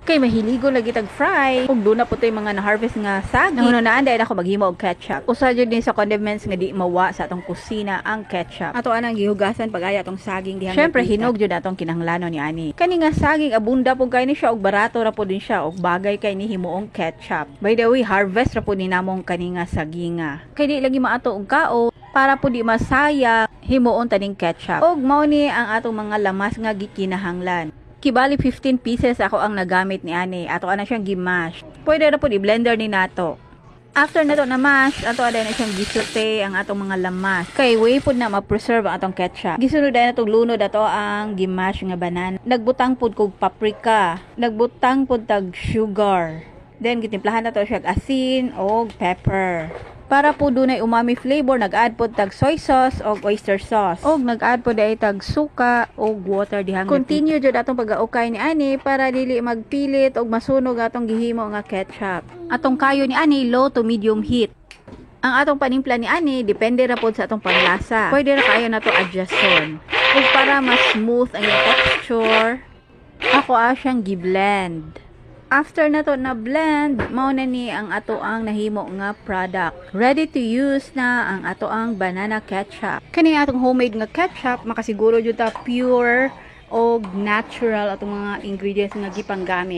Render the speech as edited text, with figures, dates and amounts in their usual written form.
Kay mahiligo lagi tag fry. Ug doon na po to'y mga na-harvest nga saging. Nangununaan dahil ako maghimo og ketchup. Usa jud din sa condiments nga di mawa sa atong kusina ang ketchup. Ato anang gihugasan pag-aya atong saging dihang. Syempre hinog jud atong kinahanglanon ni ani. Kani nga saging abunda po kay ni siya og barato ra po din siya og bagay kay ni himuong ketchup. By the way, harvest ra po ni namong kani nga saginga. Kay di lagi maato og kao para po di masaya himuon taning ketchup. Og mao ni ang atong mga lamas nga gikinahanglan. Kibali 15 pieces ako ang nagamit ni ani. Ato ana siyang gimash. Pwede ra po i-blender ni nato. After nato na mash, ato ada na siyang gisote ang atong mga lamas. Kay way pud na ma-preserve ang atong ketchup. Gisunod na natong lunod ato ang gimash nga banana. Nagbutang pud kog paprika. Nagbutang pud tag sugar. Then gitimplahan nato siya asin o pepper. Para po dunay umami flavor, nag-add po tag soy sauce o oyster sauce. O nag-add po dahil tag suka o water dihang. Continue jud atong pag-aukay ni ani para dili magpilit o masunog atong gihimo nga ketchup. Atong kayo ni ani low to medium heat. Ang atong panimpla ni ani depende ra pod sa atong panglasa. Pwede ra kayo na to adjuston. Ug para mas smooth ang yung texture, ako siyang gi-blend. After na to na blend, mao na ni ang ato ang nahimo nga product. Ready to use na ang ato ang banana ketchup. Kani atong homemade nga ketchup, makasiguro jud ta pure o natural atong mga ingredients nga gipanggamit.